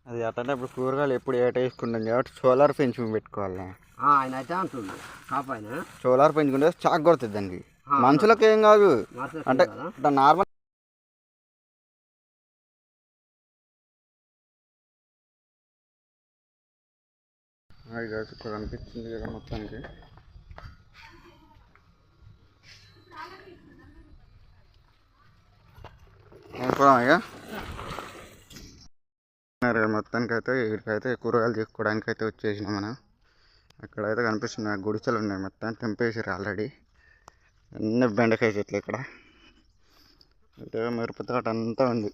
అది అట్లనే ఇప్పుడు కూరగాయలు ఎప్పుడు ఏట వేసుకుంటాం కాబట్టి సోలార్ పెంచి పెట్టుకోవాలి. ఆయన అయితే అంటుంది కాపాయన సోలార్ పెంచుకుంటే చాక్ కొడుతుంది దానికి. మనుషులకు ఏం కాదు, అంటే నార్మల్ ఇక్కడ కనిపిస్తుంది కదా మొత్తానికి. మొత్తానికి అయితే ఇక్కడికైతే కూరగాయలు తీసుకోవడానికి అయితే వచ్చేసినాం మనం. అక్కడైతే కనిపిస్తున్నాయి గుడిసెలు ఉన్నాయి, మొత్తం తెంపేసారు ఆల్రెడీ. అన్నీ బెండకాయ చెట్లు ఇక్కడ, అంటే మిరప తోట అంతా ఉంది.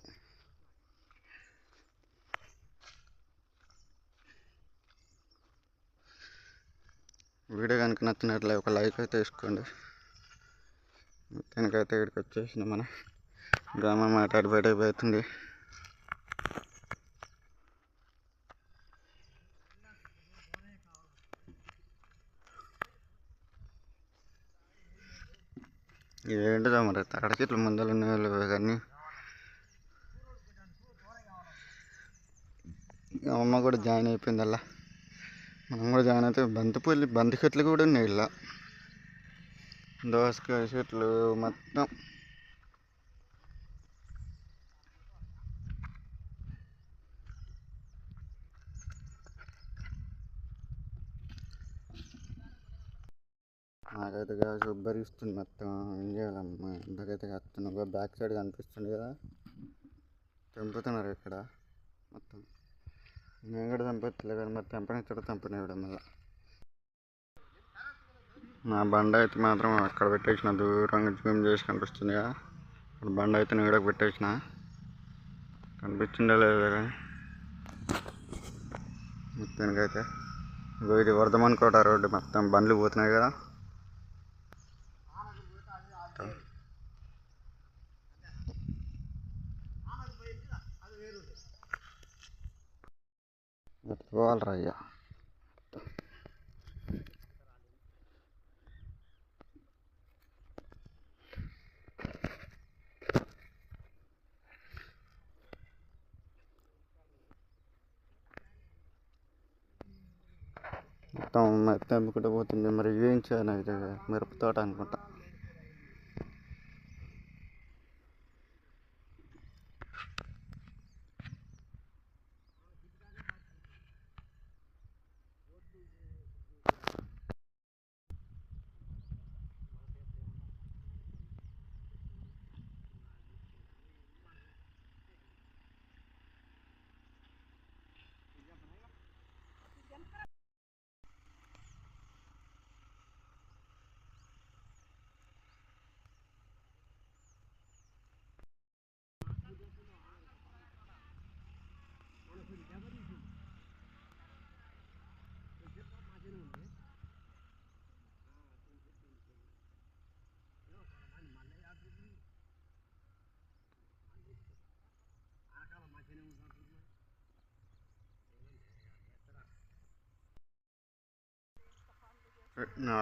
వీడియో కనుక నచ్చినట్లయితే ఒక లైక్ అయితే వేసుకోండి. మొత్తానికైతే ఇక్కడికి వచ్చేసినాం మన గ్రామం మాట్లాడి బయటకు పోతుంది. ఏంటిదో మరి తక్కడ చెట్లు ముందర ఉన్నాయి కానీ అమ్మ కూడా జాయిన్ అయిపోయింది అలా. మనం కూడా జాయిన్ అయితే బంతి చెట్లు కూడా ఉన్నాయి ఇలా, దోసకాయ చెట్లు మొత్తం. నాకైతే గ్యాస్ ఉబ్బరిస్తుంది మొత్తం. ఏం చేయాలమ్మా, ఇంతకైతే వస్తున్నావు. బ్యాక్ సైడ్ కనిపిస్తుంది కదా, తెంపుతున్నారు ఇక్కడ మొత్తం. నేను కూడా తెంపట్లే కానీ మరి తెంపనిచ్చాడు, తెంపనివ్వడం మళ్ళీ. నా బండ అయితే మాత్రం అక్కడ పెట్టేసిన, దూరంగా జూమ్ చేసి కనిపిస్తుంది కదా, అక్కడ బండ అయితే నేను కూడా పెట్టేసిన. కనిపించిండే లేదు కానీ మొత్తానికైతే ఇది వర్ధమాన్ కోట రోడ్డు, మొత్తం బండ్లు పోతున్నాయి కదా. పోవాలరా అయ్యా. మొత్తం తెంపుకుంటూ పోతుంది. మరి ఏం చేయాలి, అయితే మిరప తోట అనుకుంటా.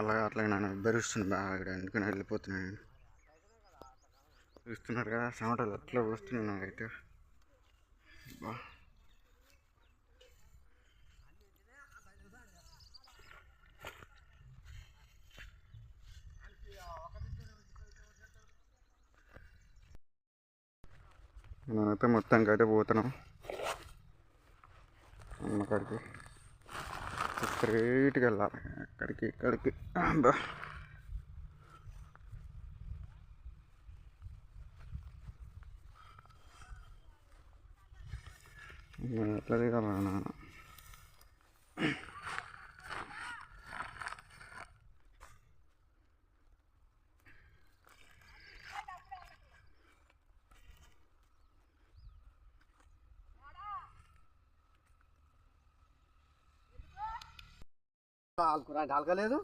అలాగే అట్లా నన్ను బెరుస్తుంది బాగా ఇక్కడ, ఎందుకని వెళ్ళిపోతున్నాను. చూస్తున్నారు కదా చెమటలు అట్లా వస్తున్నాయి నాకైతే. బా నేనైతే మొత్తానికి అయితే పోతున్నాం అమ్మకాడికి. స్ట్రైట్గా వెళ్ళాలి అక్కడికి ఇక్కడికి. బా ఎట్లా దిగాల నాన్న. ఆల్కురాంటి ఆల్కలేదు,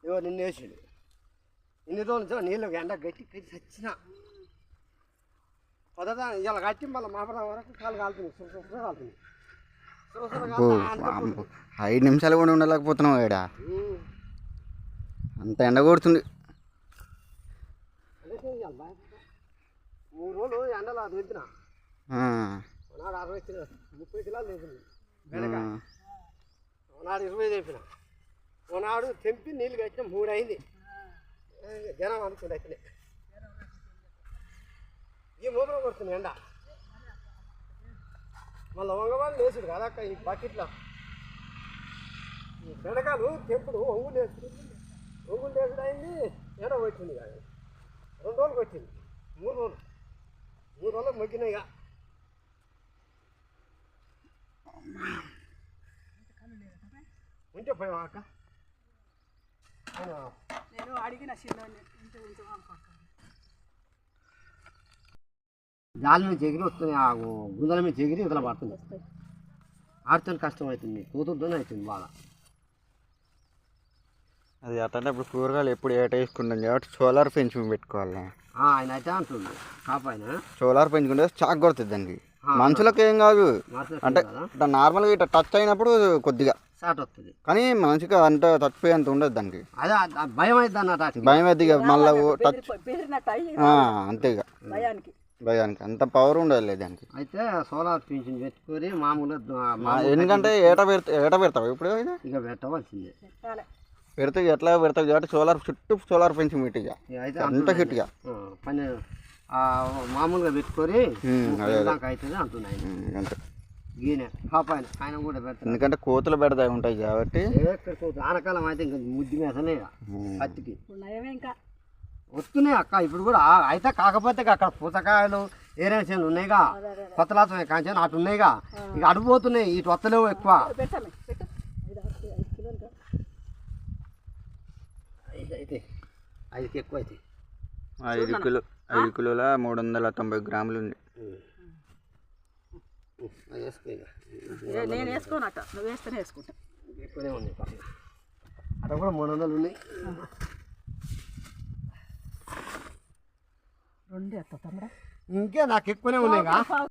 ఏవో నిన్న వేసాడు. ఇన్ని రోజులు నీళ్ళు ఎండ గట్టి కట్టి చచ్చిన పదదా ఇలా కట్టి మళ్ళీ మాపడం వరకు కాలు కాలుతుంది, సురసుర కాలుతుంది. 5 నిమిషాలు కూడా ఉండలేకపోతున్నావు ఇక్కడ, అంత ఎండ కొడుతుంది. 3 రోజులు ఎండలో వెళ్తున్నా, నాడు 60 కిలోలు 30 కిలోలు తెంపిన బెండకాయ నాడు 20 తెంపిన నాడు తెంపి నీళ్ళు కట్టిన 3 అయింది జనం అనుకుంది అయితే ఈ మూపరం కొడుతుంది ఎండ మళ్ళీ వంగవాళ్ళు వేసుడు కదా అక్క ఈ బకెట్లో ఈ బెండకాయలు తెంపుడు ఒంగులు వేసుడు అయింది ఎండ వచ్చింది కానీ 2 రోజులకు వచ్చింది 3 రోజులకు మొక్కినాయిగా ఉంటే పోయావా అక్క నేను అడిగిన జాలి మీద ఎగిరి వస్తుంది ఆ గుందల మీద ఎగిరి ఇతల పడుతుంది ఆడుతో కష్టం అవుతుంది కూతురుతోనే అవుతుంది బాగా అది అట్లా ఇప్పుడు కూరగాయలు ఎప్పుడు ఏట వేసుకుంటాం కాబట్టి సోలార్ పెంచుకుని పెట్టుకోవాలి. ఆయన అయితే అంటుంది కాపాయన సోలార్ పెంచుకుంటే చాక్ కొడుతుంది దానికి. మనుషులకు ఏం కాదు, అంటే ఇట్లా నార్మల్గా ఇట్లా టచ్ అయినప్పుడు కొద్దిగా షార్ట్ వస్తుంది కానీ మనిషికి అంత చచ్చిపోయేంత ఉండదు దానికి. అదే భయం అవుతుంది అన్నట్టు భయం అయితే ఇక మళ్ళీ టచ్ అంతే ఇక భయానికి భయానికి అంత పవర్ ఉండాలి దానికి. అయితే సోలార్ పింఛన్ పెట్టుకొని మామూలుగా ఎందుకంటే ఏట పెడతావు ఇప్పుడు ఇక పెట్టవలసిందే. పెడితే ఎట్లా పెడతావు కాబట్టి సోలార్ చుట్టూ సోలార్ పెంచి మీటిగా అయితే అంత హిట్గా పని మామూలుగా పెట్టుకొని అవుతుంది అంటున్నాయి అంతే. గీనే కాపాయన ఆయన కూడా పెడతారు ఎందుకంటే కోతులు పెడతాయి ఉంటాయి కాబట్టి. ఆనకాలం అయితే ఇంకా ముద్దు మేసనే పత్తికి ఇంకా వస్తున్నాయి అక్క ఇప్పుడు కూడా. అయితే కాకపోతే అక్కడ పూతకాయలు ఏరే చేనులు ఉన్నాయిగా, కొత్త లాసం కాంచాను అటు ఉన్నాయిగా, ఇక అడిపోతున్నాయి ఇటు వత్తలేవు ఎక్కువ. అయితే 5కి ఎక్కువ అయితే 5 కిలోల 390 గ్రాములు ఉంది. నేను వేసుకోనట, నువ్వు వేస్తేనే వేసుకుంటా. ఎక్కువనే ఉన్నాయి అక్కడ కూడా 300 ఉన్నాయి. 2 ఎత్తా తమ్ముడా, ఇంకే నాకు ఎక్కువనే ఉన్నాయిగా.